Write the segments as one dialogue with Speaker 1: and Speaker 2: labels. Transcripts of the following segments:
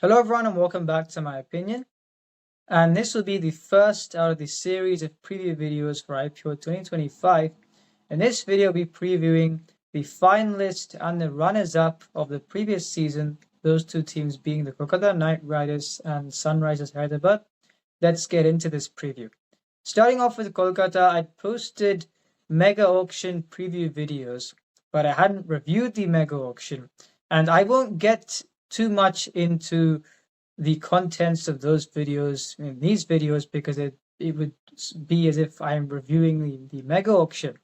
Speaker 1: Hello everyone and welcome back to my opinion. And this will be the first out of the series of preview videos for IPL 2025. In this video, we'll be previewing the finalists and the runners-up of the previous season, those two teams being the Kolkata Knight Riders and Sunrisers Hyderabad. Let's get into this preview. Starting off with Kolkata, I posted mega auction preview videos, but I hadn't reviewed the mega auction. And I won't get too much into the contents of those videos in these videos because it would be as if I'm reviewing the mega auction.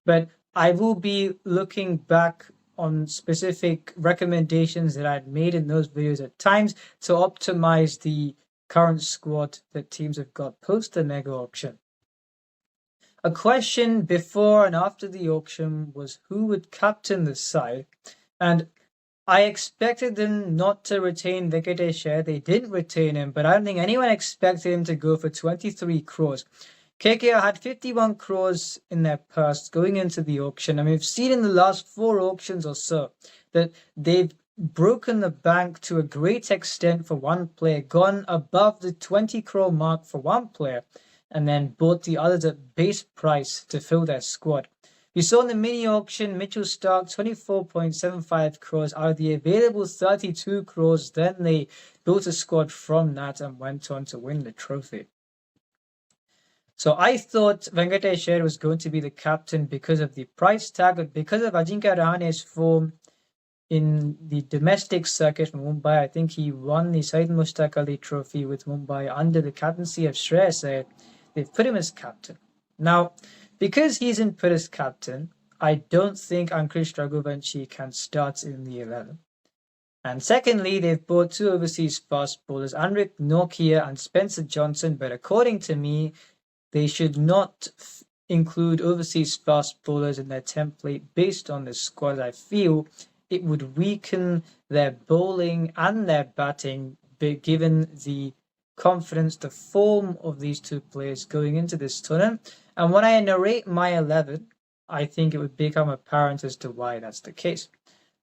Speaker 1: But I will be looking back on specific recommendations that I'd made in those videos at times to optimize the current squad that teams have got post the mega auction. A question before and after the auction was who would captain the side, and I expected them not to retain Venkatesh Iyer. They didn't retain him, but I don't think anyone expected him to go for 23 crores. KKR had 51 crores in their purse going into the auction. And we've seen in the last 4 auctions or so that they've broken the bank to a great extent for one player, gone above the 20 crore mark for one player, and then bought the others at base price to fill their squad. We saw in the mini auction, Mitchell Starc 24.75 crores out of the available 32 crores. Then they built a squad from that and went on to win the trophy. So I thought Venkatesh Iyer was going to be the captain because of the price tag, but because of Ajinkya Rahane's form in the domestic circuit for Mumbai, I think he won the Syed Mushtaq Ali Trophy with Mumbai under the captaincy of Shreyas Iyer. They've put him as captain. Now, because he's in put as captain, I don't think Ankush Raghuvanshi can start in the 11. And secondly, they've bought 2 overseas fast bowlers, Anrik Nokia and Spencer Johnson, but according to me, they should not include overseas fast bowlers in their template based on this squad. I feel it would weaken their bowling and their batting, given the confidence, the form of these 2 players going into this tournament. And when I narrate my 11, I think it would become apparent as to why that's the case.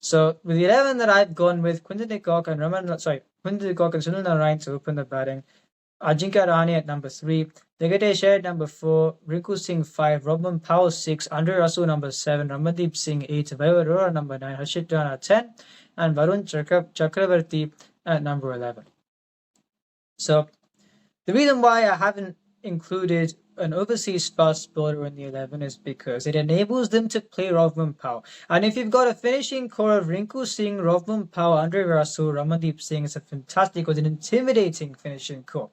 Speaker 1: So with the 11 that I've gone with, Quinton de Kock and Sunil Narayan to open the batting, Ajinkya Rahane at number 3, Venkatesh Iyer at number 4, Rinku Singh 5, Robin Powell 6, Andre Russell number 7, Ramandeep Singh 8, Vaibhav Arora number 9, Harshit Rana 10, and Varun Chakravarti at number 11. So the reason why I haven't included an overseas fast bowler in the 11 is because it enables them to play Rovman Powell. And if you've got a finishing core of Rinku Singh, Rovman Powell, Andre Russell, Ramandeep Singh, it's a fantastic, with an intimidating finishing core.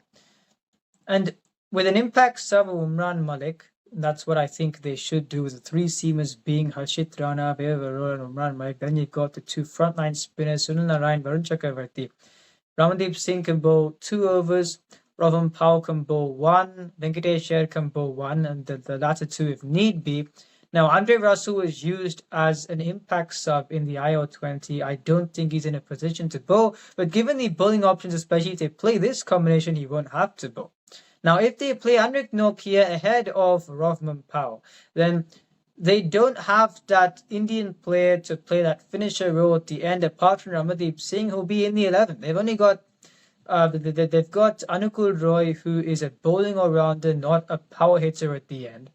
Speaker 1: And with an impact sub of Umran Malik, that's what I think they should do, with the 3 seamers being Harshit Rana, Vaibhav Arora, and Umran Malik. Then you've got the 2 frontline spinners, Sunil Narayan, Varun Chakravarti. Ramandeep Singh can bowl 2 overs, Rovman Powell can bowl 1, Venkatesh Iyer can bowl 1, and the latter 2 if need be. Now, Andre Russell was used as an impact sub in the IO20. I don't think he's in a position to bowl, but given the bowling options, especially if they play this combination, he won't have to bowl. Now, if they play Anrik Nokia ahead of Rovman Powell, then they don't have that Indian player to play that finisher role at the end, apart from Ramandeep Singh, who'll be in the 11. They've only got they've got Anukul Roy, who is a bowling all-rounder, not a power hitter at the end.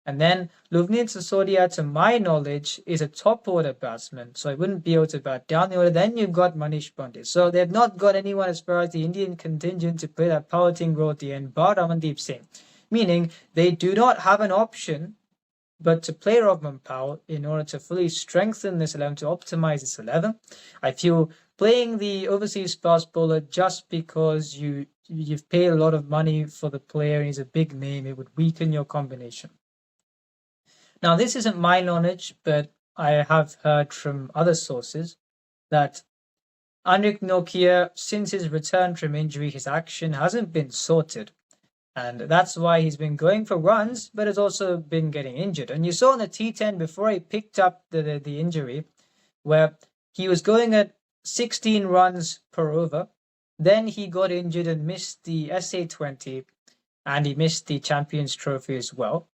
Speaker 1: And then Luvneen Sisodia, to my knowledge, is a top-order batsman, so I wouldn't be able to bat down the order. Then you've got Manish Pandey. So they've not got anyone as far as the Indian contingent to play that power hitting role at the end, bar Ramandeep Singh. Meaning they do not have an option but to play Rovman Powell in order to fully strengthen this 11, to optimize this 11. I feel playing the overseas fast bowler just because you've paid a lot of money for the player and he's a big name, it would weaken your combination. Now, this isn't my knowledge, but I have heard from other sources that Anrik Nokia, since his return from injury, his action hasn't been sorted. And that's why he's been going for runs, but has also been getting injured. And you saw in the T10 before he picked up the injury, where he was going at 16 runs per over. Then he got injured and missed the SA20, and he missed the Champions Trophy as well.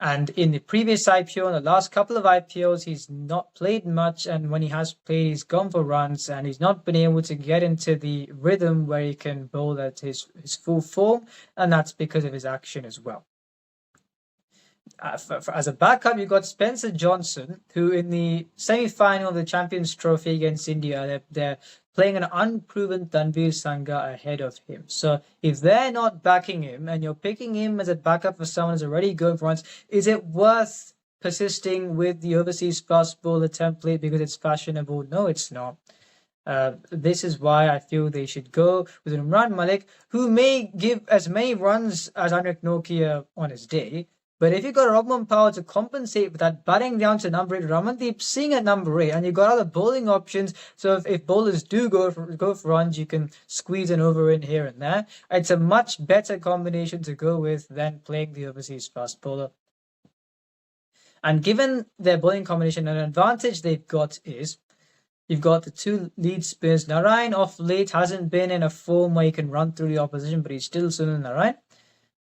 Speaker 1: And in the previous IPO, in the last couple of IPOs, he's not played much. And when he has played, he's gone for runs and he's not been able to get into the rhythm where he can bowl at his full form. And that's because of his action as well. As a backup, you've got Spencer Johnson, who in the semi-final of the Champions Trophy against India, they're playing an unproven Tanvir Sangha ahead of him. So if they're not backing him and you're picking him as a backup for someone who's already going for runs, is it worth persisting with the overseas fast bowler template because it's fashionable? No, it's not. This is why I feel they should go with Imran Malik, who may give as many runs as Anurak Nokia on his day. But if you've got Robman Powell to compensate for that, batting down to number 8, Ramandeep Singh at number 8, and you've got other bowling options, so if bowlers do go for runs, you can squeeze an over in here and there. It's a much better combination to go with than playing the overseas fast bowler. And given their bowling combination, an advantage they've got is you've got the two lead spinners. Narayan off late hasn't been in a form where he can run through the opposition, but he's still Sunil Narayan.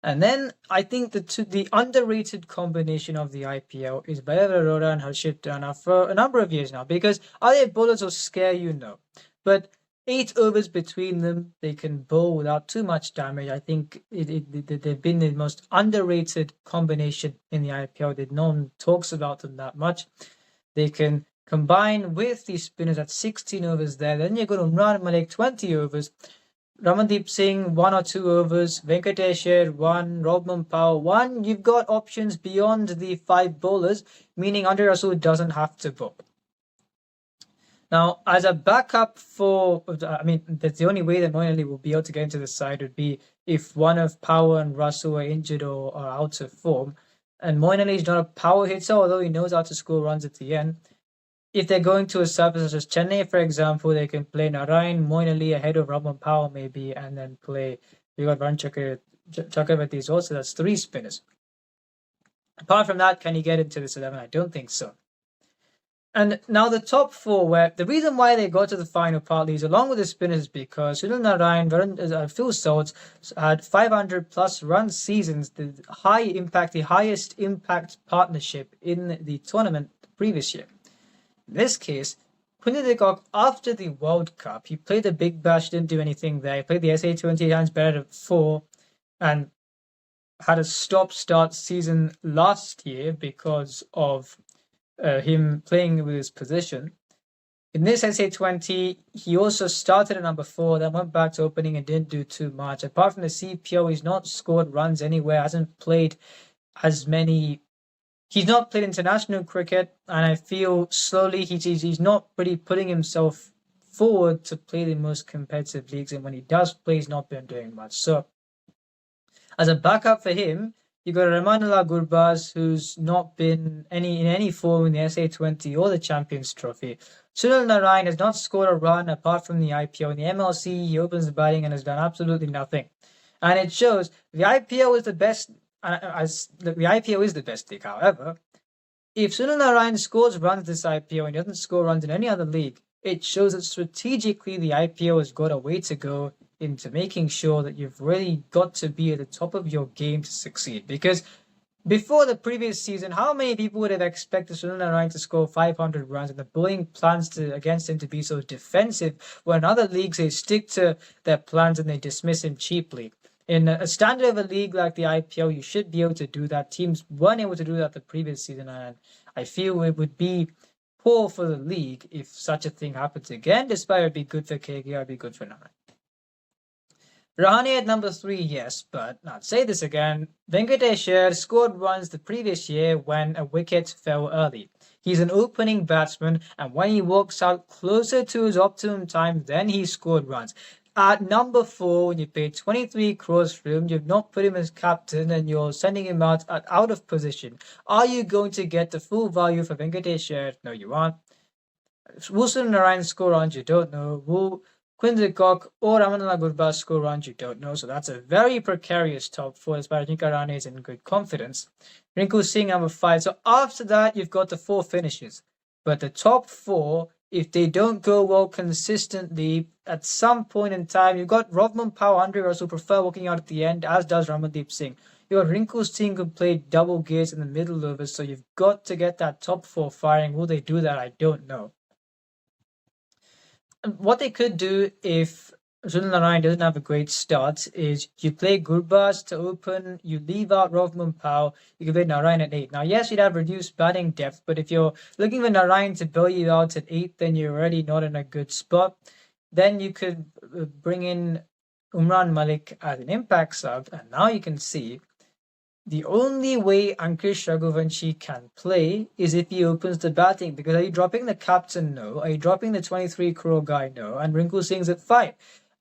Speaker 1: And then I think the underrated combination of the IPL is Bhairav Arora and Harshit Rana for a number of years now. Because are they bowlers who scare you? No. But 8 overs between them, they can bowl without too much damage. I think they've been the most underrated combination in the IPL. That no one talks about them that much. They can combine with the spinners at 16 overs there. Then you're going to Imran Malik 20 overs. Ramandeep Singh 1 or 2 overs, Venkatesh Iyer 1, Robman Powell 1. You've got options beyond the 5 bowlers, meaning Andre Russell doesn't have to bowl. Now, as a backup that's the only way that Moeen Ali will be able to get into the side would be if one of Powell and Russell are injured or are out of form. And Moeen Ali is not a power hitter, although he knows how to score runs at the end. If they're going to a surface such as Chennai, for example, they can play Narayan, Moeen Ali ahead of Robman Powell maybe, and then play, you got Varun Chakravarti also, that's 3 spinners. Apart from that, can he get into this 11? I don't think so. And now the top 4, where the reason why they got to the final partly is along with the spinners because Sunil Narayan, Phil Salt had 500 plus run seasons, the highest impact partnership in the tournament the previous year. In this case, Quinton de Kock, after the World Cup, he played the Big Bash, didn't do anything there. He played the SA20 times better at 4 and had a stop-start season last year because of him playing with his position. In this SA20, he also started at number 4, then went back to opening and didn't do too much. Apart from the CPO, he's not scored runs anywhere, hasn't played as many. He's not played international cricket, and I feel slowly he's not really putting himself forward to play the most competitive leagues, and when he does play, he's not been doing much. So, as a backup for him, you got Ramanullah Gurbaz, who's not been in any form in the SA20 or the Champions Trophy. Sunil Narayan has not scored a run apart from the IPO. In the MLC, he opens the batting and has done absolutely nothing. And it shows the IPO is the best. The IPO is the best league. However, if Sunil Narayan scores runs this IPO and doesn't score runs in any other league, it shows that strategically the IPO has got a way to go into making sure that you've really got to be at the top of your game to succeed. Because before the previous season, how many people would have expected Sunil Narayan to score 500 runs and the bowling plans against him to be so defensive, when in other leagues they stick to their plans and they dismiss him cheaply? In a standard of a league like the IPL, you should be able to do that. Teams weren't able to do that the previous season, and I feel it would be poor for the league if such a thing happens again. Despite it would be good for KKR, it would be good for Narayan. Rahane at number 3, yes, but I'll say this again. Venkatesh Iyer scored runs the previous year when a wicket fell early. He's an opening batsman, and when he walks out closer to his optimum time, then he scored runs. At number 4, when you pay 23 crores for him, you've not put him as captain and you're sending him out of position. Are you going to get the full value for Venkatesh Iyer? No, you aren't. Will Sunil Narayan score runs? You don't know. Will Quinton de Kock or Ramanullah Gurbaz score runs? You don't know. So that's a very precarious top 4 as far as Ajinkya Rahane is in good confidence. Rinku Singh, number 5. So after that, you've got the 4 finishes. But the top 4, if they don't go well consistently, at some point in time, you've got Robman Powell, Andre Russell prefer walking out at the end, as does Ramandeep Singh. Your Rinku Singh could play double gears in the middle overs, so you've got to get that top four firing. Will they do that? I don't know. What they could do if Sunil Narayan doesn't have a great start is you play Gurbaz to open, you leave out Rovman Pao, you can play Narayan at 8. Now, yes, you'd have reduced batting depth, but if you're looking for Narayan to bail you out at 8, then you're already not in a good spot. Then you could bring in Umran Malik as an impact sub, and now you can see the only way Ankush Raghuvanshi can play is if he opens the batting. Because are you dropping the captain? No. Are you dropping the 23 crore guy? No. And Rinku Singh's at 5.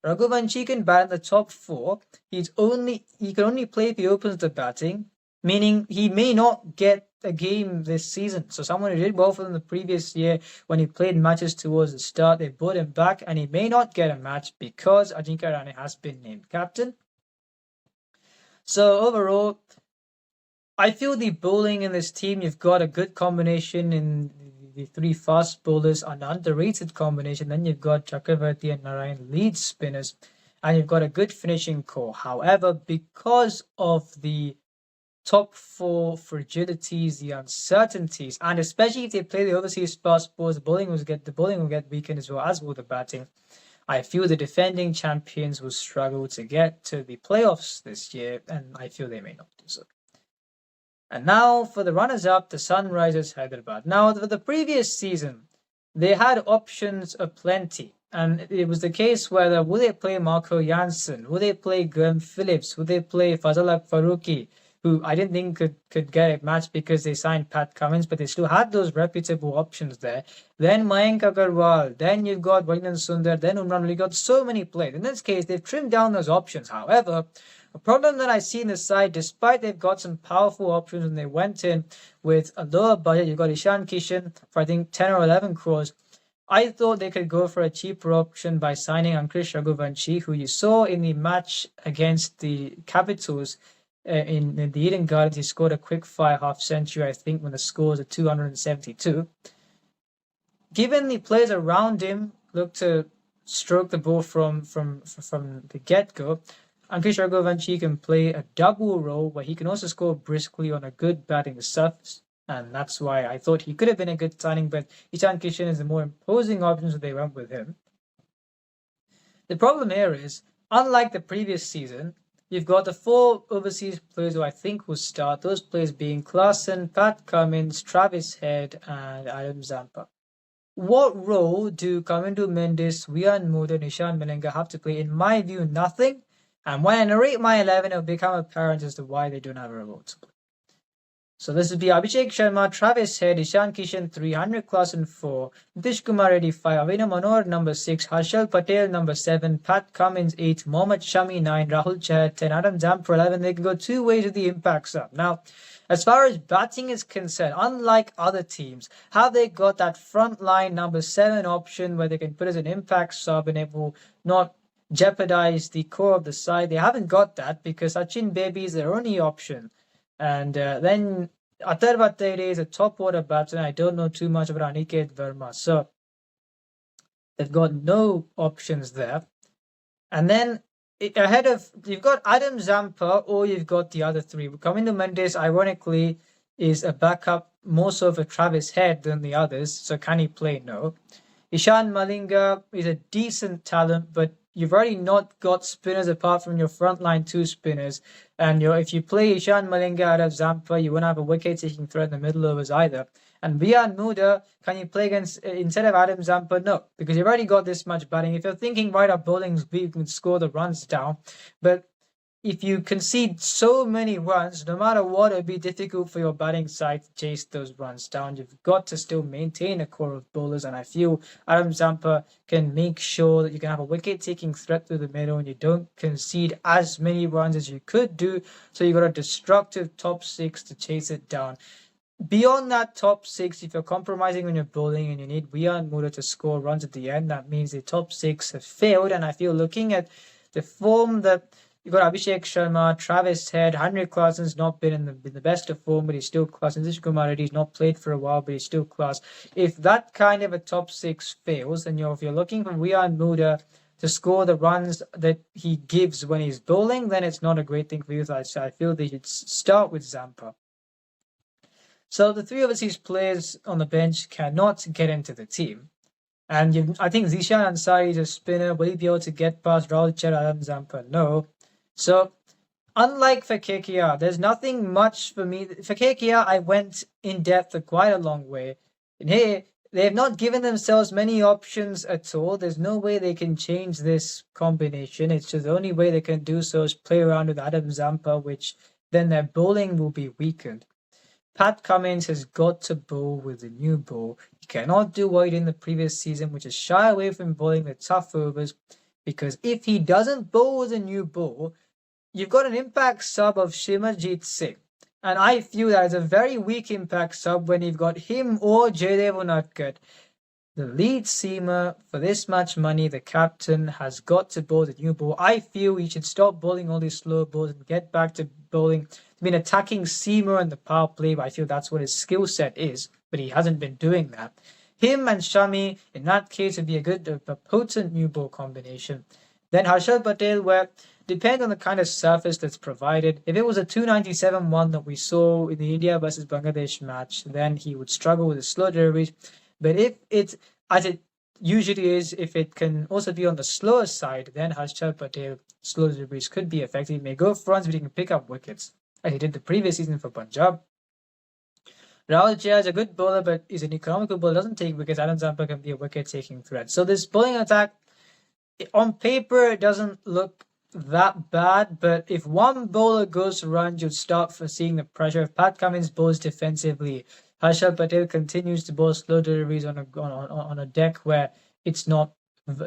Speaker 1: Raghuvanshi can bat in the top 4. He can only play if he opens the batting, meaning he may not get a game this season. So someone who did well for them the previous year when he played matches towards the start, they brought him back and he may not get a match because Ajinkya Rahane has been named captain. So overall, I feel the bowling in this team, you've got a good combination in the three fast bowlers, an underrated combination. Then you've got Chakravarti and Narayan lead spinners, and you've got a good finishing core. However, because of the top 4 fragilities, the uncertainties, and especially if they play the overseas fast bowlers, the bowling will get weakened as well, as will the batting. I feel the defending champions will struggle to get to the playoffs this year, and I feel they may not do so. And now for the runners-up, the Sunrisers Hyderabad. Now, for the previous season, they had options aplenty. And it was the case whether will they play Marco Janssen, will they play Graham Phillips, will they play Fazal Farooqi, who I didn't think could get a match because they signed Pat Cummins, but they still had those reputable options there. Then Mayank Agarwal, then you've got Valindan Sundar, then Umran. You got so many players. In this case, they've trimmed down those options. However, a problem that I see in the side, despite they've got some powerful options and they went in with a lower budget, you've got Ishan Kishan for I think 10 or 11 crores. I thought they could go for a cheaper option by signing Ankush Raghuvanshi, who you saw in the match against the Capitals in the Eden Gardens. He scored a quick fire half century, I think, when the score was at 272. Given the players around him look to stroke the ball from the get-go, Ankush Raghuvanshi can play a double role where he can also score briskly on a good batting surface. And that's why I thought he could have been a good signing, but Ishan Kishan is a more imposing option, so they went with him. The problem here is, unlike the previous season, you've got the 4 overseas players who I think will start, those players being Klaasen, Pat Cummins, Travis Head, and Adam Zampa. What role do Kamindu Mendes, Wian Mood, and Ishan Malinga have to play? In my view, nothing. And when I narrate my 11, it'll become apparent as to why they don't have a role to play. So this would be Abhishek Sharma, Travis Head, Ishan Kishan 3, Henrik Klaasen 4, Nitish Kumar Reddy 5, Avina Manohar number 6, Harshal Patel number 7, Pat Cummins 8, Mohammad Shami 9, Rahul Chahar 10, Adam Zampa 11. They can go 2 ways with the impact sub. Now, as far as batting is concerned, unlike other teams, have they got that front line number 7 option where they can put as an impact sub and it will not jeopardize the core of the side? They haven't got that because Sachin Baby is their only option. And then Atharva Tere is a top order batsman. I don't know too much about Aniket Verma. So they've got no options there. And then ahead of, you've got Adam Zampa or you've got the other 3. Kamindu Mendes, ironically, is a backup more so for Travis Head than the others. So can he play? No. Ishan Malinga is a decent talent, but you've already not got spinners apart from your frontline 2 spinners. And if you play Ishan Malinga out of Zampa, you won't have a wicket-taking threat in the middle overs either. And Vian Muda, can you play against instead of Adam Zampa? No, because you've already got this much batting. If you're thinking right up bowling, you can score the runs down. But if you concede so many runs, no matter what, it'll be difficult for your batting side to chase those runs down. You've got to still maintain a core of bowlers, and I feel Adam Zampa can make sure that you can have a wicket-taking threat through the middle and you don't concede as many runs as you could do, so you've got a destructive top 6 to chase it down. Beyond that top 6, if you're compromising on your bowling and you need Vian Muda to score runs at the end, that means the top 6 have failed. And I feel looking at the form that you've got Abhishek Sharma, Travis Head, Henrik Klaasen's not been in the best of form, but he's still class. Nitish Kumar Reddy's not played for a while, but he's still class. If that kind of a top 6 fails, and if you're looking for Vian Muda to score the runs that he gives when he's bowling, then it's not a great thing for youth. So I feel they should start with Zampa. So the three overseas players on the bench cannot get into the team. And I think Zishan Ansari is a spinner. Will he be able to get past Rahul Chahar, Adam Zampa? No. So unlike for KKR, there's nothing much for me. For KKR, I went in depth quite a long way. And here, they have not given themselves many options at all. There's no way they can change this combination. It's just the only way they can do so is play around with Adam Zampa, which then their bowling will be weakened. Pat Cummins has got to bowl with a new ball. He cannot do what he did in the previous season, which is shy away from bowling the tough overs, because if he doesn't bowl with a new ball, you've got an impact sub of Shimarjit Singh. And I feel that is a very weak impact sub when you've got him or Jaydev Unadkat. The lead seamer for this much money, the captain, has got to bowl the new ball. I feel he should stop bowling all these slow balls and get back to bowling. He's been attacking seamer in the power play, but I feel that's what his skill set is, but he hasn't been doing that. Him and Shami, in that case, would be a potent new ball combination. Then Harshal Patel, where depends on the kind of surface that's provided. If it was a 297 one that we saw in the India versus Bangladesh match, then he would struggle with the slow deliveries. But if it's, as it usually is, if it can also be on the slower side, then Harshal Patel slow deliveries could be effective. He may go fronts, but he can pick up wickets, as he did the previous season for Punjab. Rahul Chahar is a good bowler, but is an economical bowler, doesn't take wickets. Adam Zampa can be a wicket-taking threat. So this bowling attack, on paper, it doesn't look that bad, but if one bowler goes to runs, you'd start for seeing the pressure. If Pat Cummins bowls defensively, Harshal Patel continues to bowl slow deliveries on a deck where it's not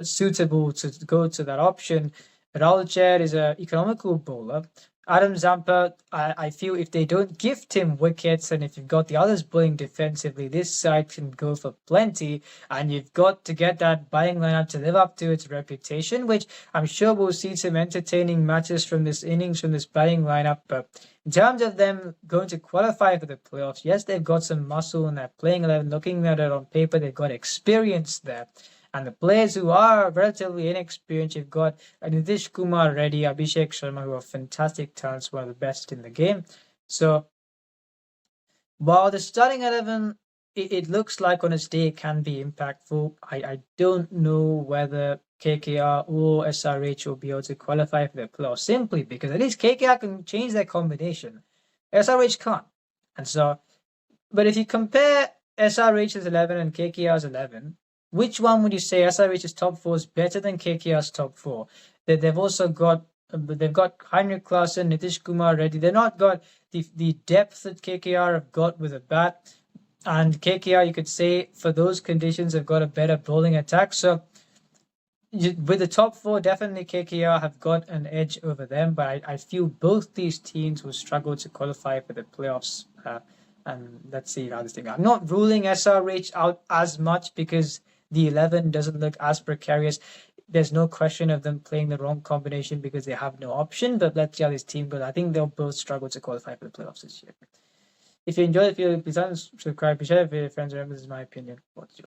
Speaker 1: suitable to go to that option. Rahul Chahar is an economical bowler. Adam Zampa, I feel if they don't gift him wickets and if you've got the others bowling defensively, this side can go for plenty, and you've got to get that batting lineup to live up to its reputation, which I'm sure we'll see some entertaining matches from this innings, from this batting lineup. But in terms of them going to qualify for the playoffs, yes, they've got some muscle in their playing 11. Looking at it on paper, they've got experience there. And the players who are relatively inexperienced, you've got Nitish Kumar Reddy, Abhishek Sharma, who are fantastic talents, one of the best in the game. So, while the starting 11, it looks like on its day it can be impactful, I don't know whether KKR or SRH will be able to qualify for the playoffs, simply because at least KKR can change their combination. SRH can't. And so, but if you compare SRH's 11 and KKR's 11, which one would you say SRH's top 4 is better than KKR's top 4? They've also got Heinrich Klaasen, Nitish Kumar Reddy. They've not got the depth that KKR have got with a bat. And KKR, you could say, for those conditions, have got a better bowling attack. So with the top 4, definitely KKR have got an edge over them. But I feel both these teams will struggle to qualify for the playoffs. And let's see how this thing goes. I'm not ruling SRH out as much because the 11 doesn't look as precarious. There's no question of them playing the wrong combination because they have no option. But let's see how this team goes. I think they'll both struggle to qualify for the playoffs this year. If you enjoyed the video, please subscribe, share it with your friends. Remember, this is my opinion. What's yours?